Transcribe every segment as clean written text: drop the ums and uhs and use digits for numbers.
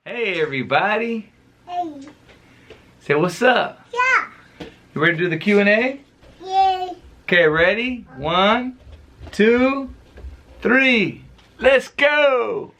Hey everybody. Hey. Say what's up. Yeah. You ready to do the Q&A? Yay. Okay, ready? 1, 2, 3. Let's go.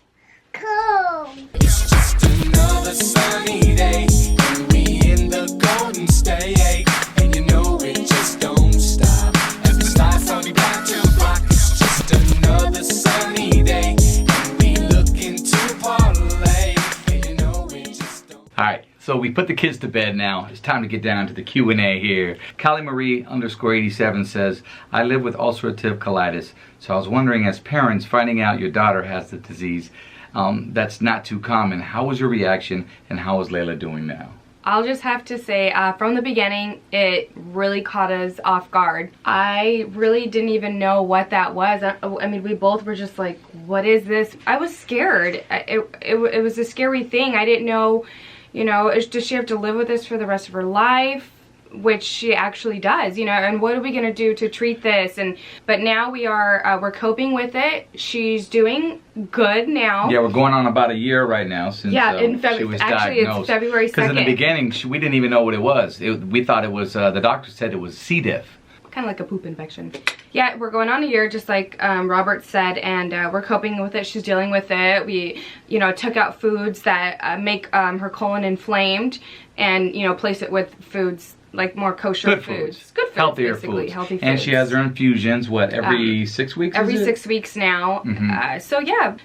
Cool. It's just another sunny day, and we in the Golden State, and you know it just don't stop. As the stars on the back to rock, it's just another sunny day, and we looking to parlay, and you know it just don't. All right, so we put the kids to bed now. It's time to get down to the Q&A here. Callie Marie _87 says, I live with ulcerative colitis, so I was wondering, as parents, finding out your daughter has the disease, that's not too common. How was your reaction, and how is Layla doing now? I'll just have to say, from the beginning, it really caught us off guard. I really didn't even know what that was. I mean, we both were just like, what is this? I was scared. It was a scary thing. I didn't know, you know, does she have to live with this for the rest of her life? Which she actually does, you know, and what are we gonna do to treat this? But now we're coping with it. She's doing good now. Yeah, we're going on about a year right now since she was diagnosed. It's February 2nd. Because in the beginning, we didn't even know what it was. We thought it was, the doctor said it was C. diff. Kind of like a poop infection. Yeah, we're going on a year, just like Robert said, and we're coping with it. She's dealing with it. We, you know, took out foods that make her colon inflamed, and, you know, place it with foods like more kosher foods. Good foods, healthier basically, foods. healthy foods. And she has her infusions, what, every 6 weeks? Every 6 weeks now. Mm-hmm. So yeah,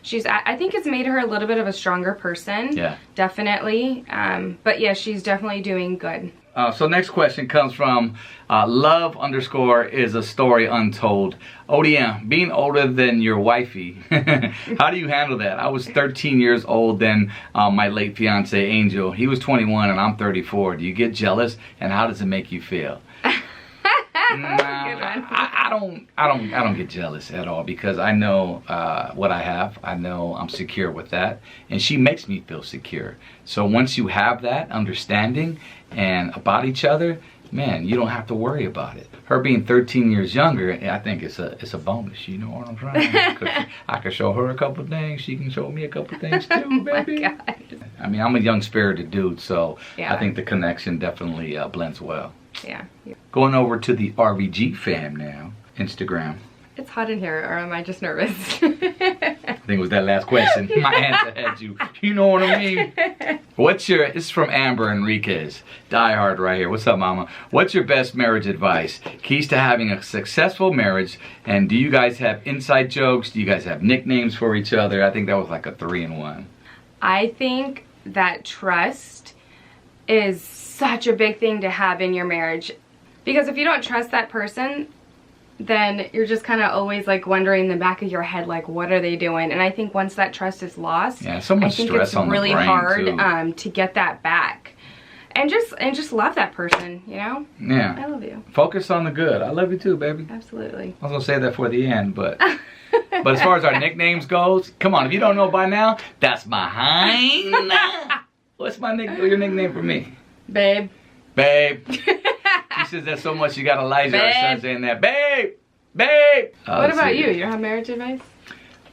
I think it's made her a little bit of a stronger person. Yeah. Definitely. But yeah, she's definitely doing good. So next question comes from love _ is a story untold. ODM, being older than your wifey, how do you handle that? I was 13 years old then, my late fiance Angel. He was 21 and I'm 34. Do you get jealous, and how does it make you feel? I don't get jealous at all, because I know what I have. I know I'm secure with that, and she makes me feel secure. So once you have that understanding and about each other, man, you don't have to worry about it. Her being 13 years younger, I think it's a bonus. You know what I'm trying? I can show her a couple things. She can show me a couple things too, baby. Oh my God. I mean, I'm a young spirited dude, so Yeah. I think the connection definitely blends well. Yeah. Going over to the RVG fam now, Instagram. It's hot in here, or am I just nervous? I think it was that last question. My answer had you. You know what I mean? This is from Amber Enriquez. Die hard right here. What's up, mama? What's your best marriage advice? Keys to having a successful marriage, and do you guys have inside jokes? Do you guys have nicknames for each other? I think that was like a 3-in-1. I think that trust is such a big thing to have in your marriage, because if you don't trust that person, then you're just kind of always like wondering in the back of your head, like, what are they doing? And I think once that trust is lost, Yeah, so much I think stress it's on the really brain, hard too. to get that back, and just love that person, you know. Yeah. I love you. Focus on the good. I love you too, baby. Absolutely. I was gonna say that for the end, but as far as our nicknames goes, come on, if you don't know by now, that's my hind. What's your nickname for me? Babe. Babe. She says that so much, you got Elijah, our son, Babe. saying that. Babe! Babe! What about you? You don't have marriage advice?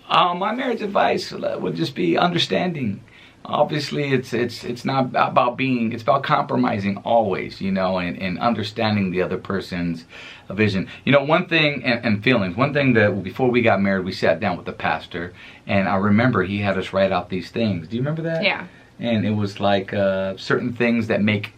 My marriage advice would just be understanding. Obviously, it's not about it's about compromising always, you know, and understanding the other person's vision. You know, one thing, and feelings, one thing that before we got married, we sat down with the pastor, and I remember he had us write out these things. Do you remember that? Yeah. And it was like certain things that make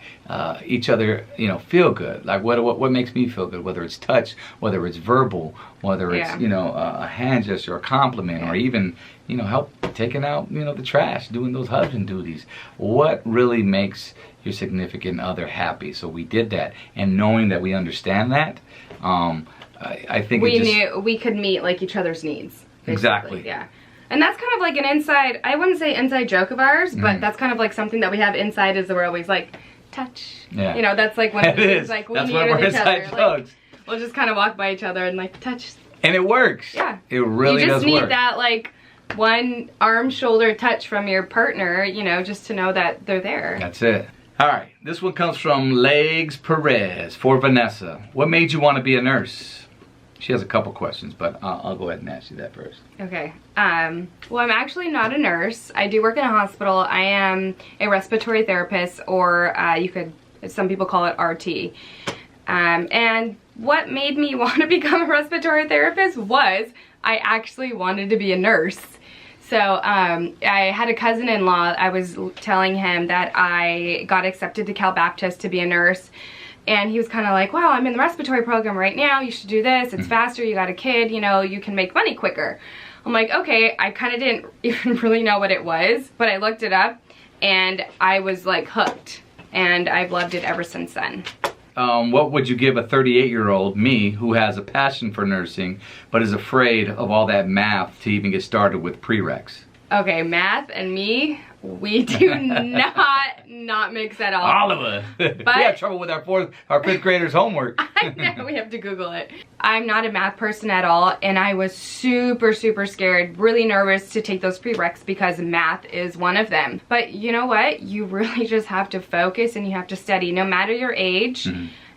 each other, you know, feel good. Like what makes me feel good, whether it's touch, whether it's verbal, whether it's, Yeah. you know, a hand gesture, a compliment, or even, you know, help taking out, you know, the trash, doing those husband duties. What really makes your significant other happy? So we did that, and knowing that we understand that, I think We knew we could meet like each other's needs. Basically. Exactly. Yeah. And that's kind of like an inside, I wouldn't say inside joke of ours, but that's kind of like something that we have inside, is that we're always like, touch. Yeah. You know, that's like one of the It things, is. like we That's need one of with our each inside other. Like, jokes. we'll just kind of walk by each other and like touch. And it works. Yeah. It really You does just need work. that like one arm shoulder touch from your partner, you know, just to know that they're there. That's it. All right. This one comes from Legs Perez for Vanessa. What made you want to be a nurse? She has a couple questions, but I'll go ahead and ask you that first. Okay. Well, I'm actually not a nurse. I do work in a hospital. I am a respiratory therapist, or some people call it RT. And what made me want to become a respiratory therapist was I actually wanted to be a nurse. So I had a cousin-in-law. I was telling him that I got accepted to Cal Baptist to be a nurse. And he was kind of like, wow, I'm in the respiratory program right now. You should do this. It's faster. You got a kid. You know, you can make money quicker. I'm like, okay. I kind of didn't even really know what it was. But I looked it up and I was like hooked. And I've loved it ever since then. What would you give a 38-year-old me who has a passion for nursing but is afraid of all that math to even get started with prereqs? Okay, math and me, we do not mix at all. All of us. We have trouble with our fifth graders' homework. I know, we have to Google it. I'm not a math person at all, and I was super, super scared, really nervous to take those prereqs because math is one of them. But you know what? You really just have to focus and you have to study. No matter your age,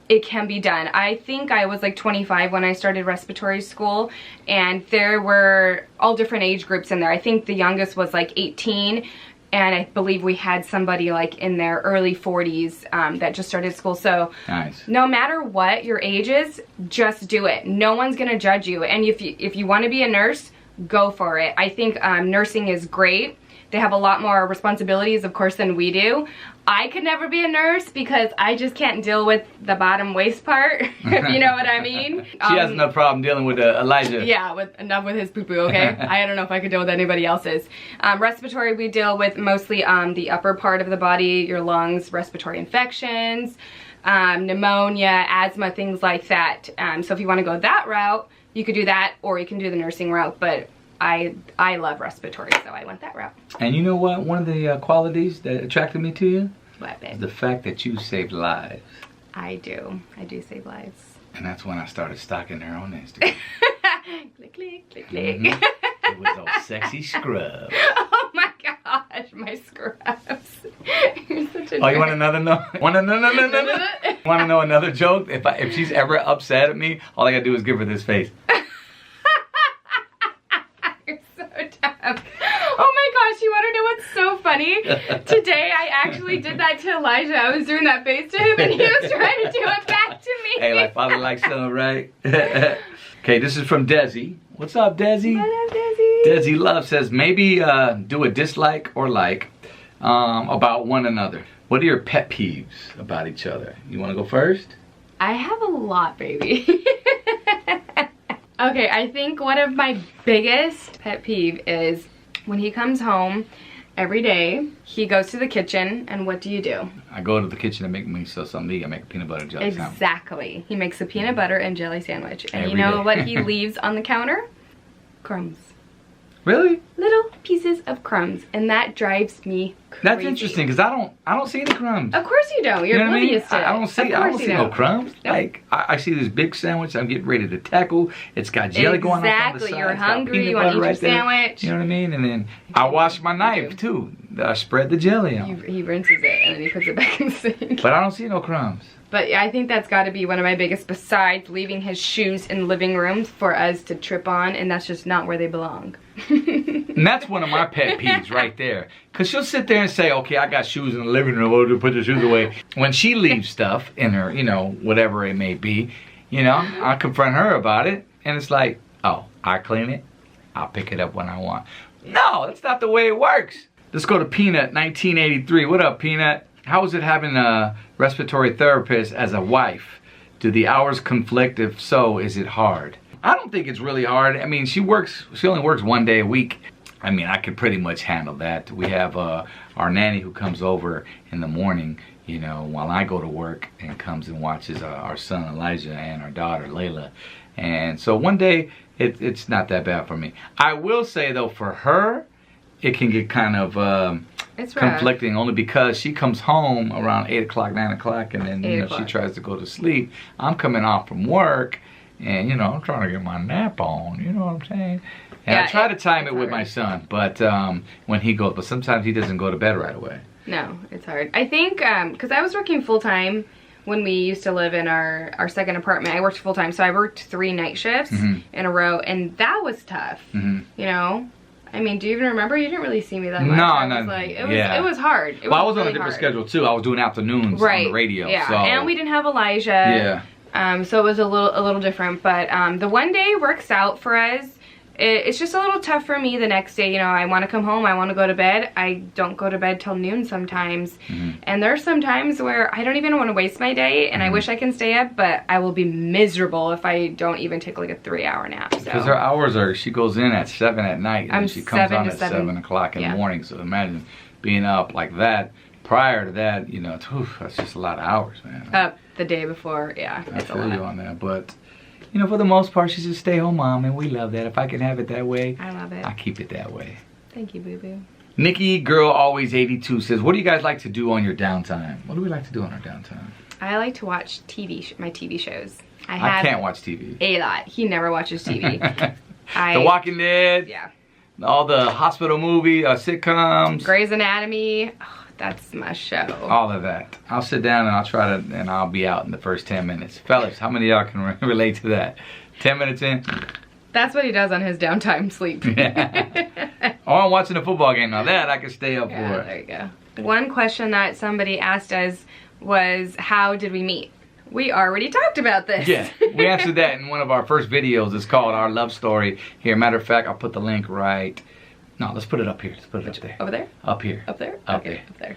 it can be done. I think I was like 25 when I started respiratory school, and there were all different age groups in there. I think the youngest was like 18, and I believe we had somebody like in their early 40s that just started school. So nice. No matter what your age is, just do it. No one's gonna judge you. And if you wanna be a nurse, go for it. I think nursing is great. They have a lot more responsibilities, of course, than we do. I could never be a nurse because I just can't deal with the bottom waist part, if you know what I mean. She has enough problem dealing with Elijah. Yeah, enough with his poo-poo, okay? I don't know if I could deal with anybody else's. Respiratory, we deal with mostly the upper part of the body, your lungs, respiratory infections, pneumonia, asthma, things like that. So if you want to go that route, you could do that, or you can do the nursing route, but I love respiratory, so I went that route. And you know what? One of the qualities that attracted me to you? What, babe? Is the fact that you saved lives. I do. I do save lives. And that's when I started stalking her on Instagram. Click, click, click, click. It was those sexy scrubs. Oh my gosh, my scrubs. You're such a Oh, you want another no? Want to know another joke? If she's ever upset at me, all I gotta do is give her this face. Oh my gosh, you want to know what's so funny? Today I actually did that to Elijah. I was doing that face to him and he was trying to do it back to me. Hey, like father, like son, right? Okay, this is from Desi. What's up, Desi? I love Desi. Desi Love says, maybe do a dislike or like about one another. What are your pet peeves about each other? You want to go first? I have a lot, baby. Okay, I think one of my biggest pet peeve is when he comes home every day, he goes to the kitchen, and what do you do? I go to the kitchen and make myself something to eat. I make a peanut butter jelly sandwich. Exactly. He makes a peanut butter and jelly sandwich. And Every you know day. what he leaves on the counter? Crumbs. Really? Little pieces of crumbs, and that drives me crazy. That's interesting because I don't see any crumbs. Of course you don't. You're You know what I mean? oblivious to it. I don't see no crumbs. Nope. Like I see this big sandwich I'm getting ready to tackle. It's got jelly going on the side. Exactly. You're It's got hungry. peanut You want to butter eat your right there. sandwich. You know what I mean? And then I wash my knife too. I spread the jelly on. He rinses it and then he puts it back in the sink. But I don't see no crumbs. But yeah, I think that's got to be one of my biggest, besides leaving his shoes in living rooms for us to trip on, and that's just not where they belong. And that's one of my pet peeves right there. Because she'll sit there and say, okay, I got shoes in the living room. Oh, put the shoes away. When she leaves stuff in her, you know, whatever it may be, you know, I confront her about it. And it's like, oh, I clean it. I'll pick it up when I want. No, that's not the way it works. Let's go to Peanut, 1983. What up, Peanut? How is it having a respiratory therapist as a wife? Do the hours conflict? If so, is it hard? I don't think it's really hard. I mean, she only works 1 day a week. I mean, I could pretty much handle that. We have our nanny who comes over in the morning, you know, while I go to work, and comes and watches our son Elijah and our daughter Layla. And so 1 day, it's not that bad for me. I will say though, for her, it can get kind of It's rough. conflicting, only because she comes home around 8 o'clock, 9 o'clock, and then, you know, 8 o'clock. she tries to go to sleep. I'm coming off from work, and, you know, I'm trying to get my nap on, you know what I'm saying? And Yeah, I try to time it's it with hard. my son, but when he goes, but sometimes he doesn't go to bed right away. No, it's hard. I think, because I was working full-time when we used to live in our second apartment, I worked full time, so I worked 3 night shifts in a row, and that was tough. You know, I mean, do you even remember? You didn't really see me that much. It was hard. It I was really on a different hard. schedule too. I was doing afternoons on the radio. Yeah, so. and we didn't have Elijah. So it was a little different. But the one day works out for us. It's just a little tough for me the next day. You know, I want to come home. I want to go to bed. I don't go to bed till noon sometimes. And there's some times where I don't even want to waste my day, and I wish I can stay up, but I will be miserable if I don't even take like a 3-hour nap. Because her hours are, she goes in at 7 at night, and she comes out at 7 o'clock in the morning. So imagine being up like that. Prior to that, you know, that's just a lot of hours, man. Up the day before, yeah. I feel you on that, but you know, for the most part, she's a stay-home mom, and we love that. If I can have it that way, I love it. I keep it that way. Thank you, boo-boo. Nikki Girl Always 82 says, what do you guys like to do on your downtime? What do we like to do on our downtime? I like to watch my TV shows. I can't watch TV. A lot. He never watches TV. The Walking Dead. Yeah. All the hospital movie, sitcoms. Grey's Anatomy. Oh, that's my show. All of that. I'll sit down and I'll try to, and I'll be out in the first 10 minutes. Fellas, how many of y'all can relate to that? 10 minutes in? That's what he does on his downtime sleep. Oh, I'm watching a football game. Now that I can stay up for. There you go. One question that somebody asked us was, how did we meet? We already talked about this. Yeah, we answered that in one of our first videos. It's called Our Love Story. Here, matter of fact, I'll put the link right. No, let's put it up here. Let's put it up there. Over there? Up here. Up there? Up okay, there. Up there.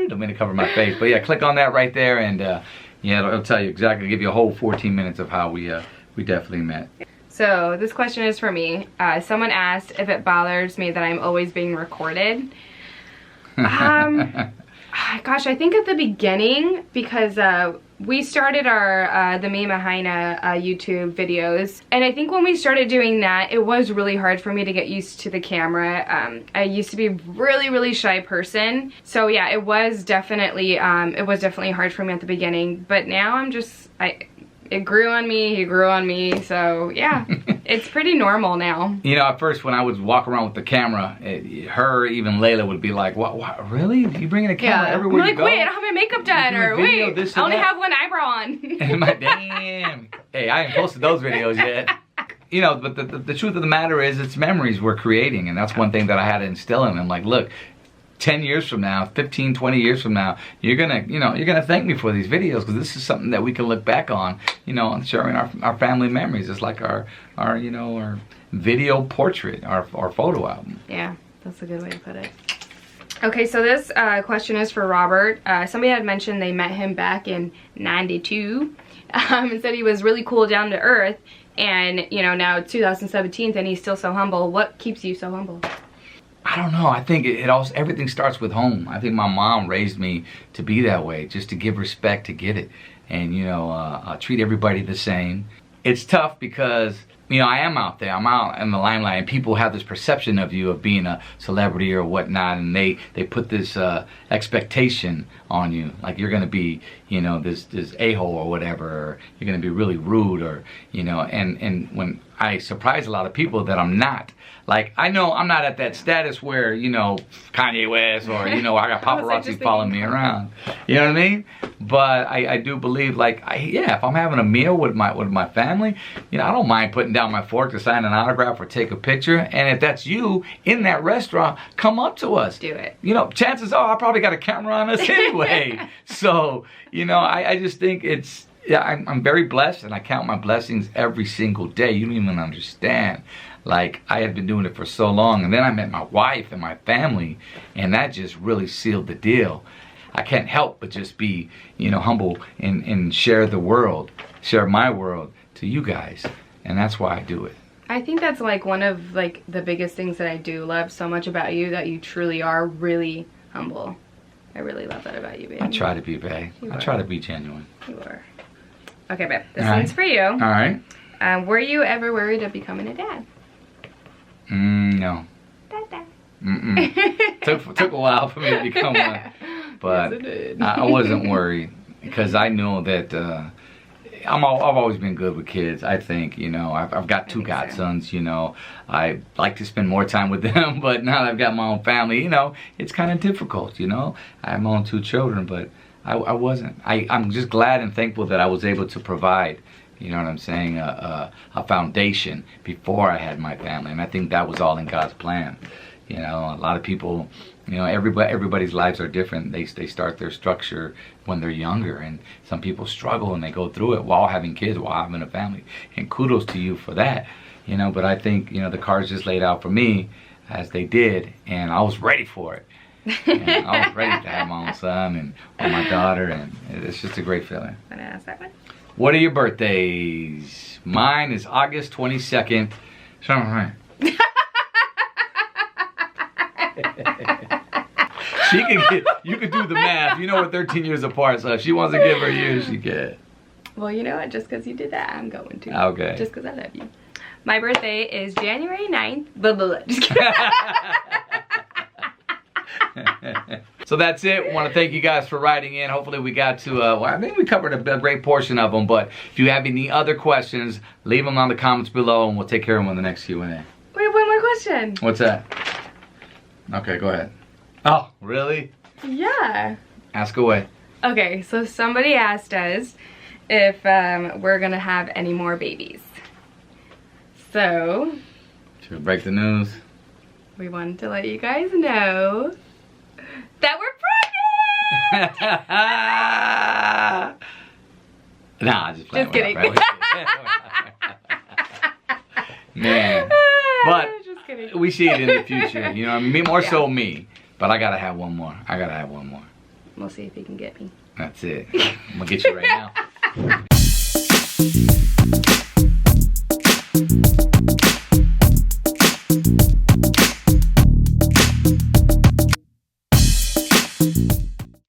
Don't mean to cover my face, but yeah, click on that right there, and yeah, it'll tell you exactly. Give you a whole 14 minutes of how we definitely met. So this question is for me. Someone asked if it bothers me that I'm always being recorded. Gosh, I think at the beginning, because we started our the Mima Haina YouTube videos, and I think when we started doing that, it was really hard for me to get used to the camera. I used to be a really shy person, so yeah, it was definitely hard for me at the beginning. But now I'm just it grew on me, he grew on me, so yeah, it's pretty normal now. You know, at first when I would walk around with the camera, even Layla would be like, what really? You bringing a camera everywhere you go? Wait, I don't have my makeup done, or wait, I only have one eyebrow on. And my damn, hey, I ain't posted those videos yet. You know, but the truth of the matter is, it's memories we're creating, and that's one thing that I had to instill in him. Like, look, 10 years from now, 15, 20 years from now, you're gonna thank me for these videos, because this is something that we can look back on, you know, and sharing our family memories. It's like our video portrait, our photo album. Yeah, that's a good way to put it. Okay, so this question is for Robert. Somebody had mentioned they met him back in '92, and said he was really cool, down to earth, and you know, now it's 2017 and he's still so humble. What keeps you so humble? I don't know. I think everything starts with home. I think my mom raised me to be that way, just to give respect, to get it, and you know, treat everybody the same. It's tough because, you know, I am out there. I'm out in the limelight, and people have this perception of you of being a celebrity or whatnot, and they put this expectation on you, like you're gonna be, you know, this a-hole or whatever, or you're gonna be really rude, or you know, and when I surprise a lot of people that I'm not. Like, I know I'm not at that status where, you know, Kanye West, or, you know, I got paparazzi following me around. You know what I mean? But I do believe, like, if I'm having a meal with my family, you know, I don't mind putting down my fork to sign an autograph or take a picture. And if that's you in that restaurant, come up to us. Do it. You know, chances are I probably got a camera on us anyway. So, you know, I just think it's, yeah, I'm very blessed, and I count my blessings every single day. You don't even understand. Like, I had been doing it for so long, and then I met my wife and my family, and that just really sealed the deal. I can't help but just be, you know, humble and share the world, share my world to you guys, and that's why I do it. I think that's like one of like the biggest things that I do love so much about you, that you truly are really humble. I really love that about you, babe. I try to be, babe. I try to be genuine. You are. Okay, babe. This one's for you. All right. Were you ever worried of becoming a dad? No. Took a while for me to become one, but yes, it did. I wasn't worried, because I know that I've always been good with kids. I think, you know, I've got 2 godsons. You know, I like to spend more time with them, but now that I've got my own family, you know, it's kind of difficult. You know, I have my own 2 children, but I wasn't. I'm just glad and thankful that I was able to provide, you know what I'm saying, a foundation before I had my family. And I think that was all in God's plan. You know, a lot of people, you know, everybody's lives are different. They start their structure when they're younger, and some people struggle and they go through it while having kids, while having a family. And kudos to you for that, you know. But I think, you know, the cards just laid out for me as they did, and I was ready for it. And I was ready to have my own son and or my daughter, and it's just a great feeling. Want to ask that one? What are your birthdays? Mine is August 22nd. She can get, you can do the math. You know we're 13 years apart, so if she wants to give her years, she can. Well, you know what? Just because you did that, I'm going to. Okay. Just because I love you. My birthday is January 9th. Blah, blah, blah. Just kidding. So that's it. I want to thank you guys for writing in. Hopefully we got to, well, I think we covered a great portion of them, but if you have any other questions, leave them on the comments below and we'll take care of them on the next Q&A. We have one more question. What's that? Okay, go ahead. Oh, really? Yeah. Ask away. Okay, so somebody asked us if we're going to have any more babies. So, Should we break the news? we wanted to let you guys know that we're pregnant! Nah, just playing. Just kidding. Man. But Just kidding. we see it in the future, you know what I mean? More so me. But I gotta have one more. I gotta have one more. We'll see if he can get me. That's it. I'm gonna get you right now.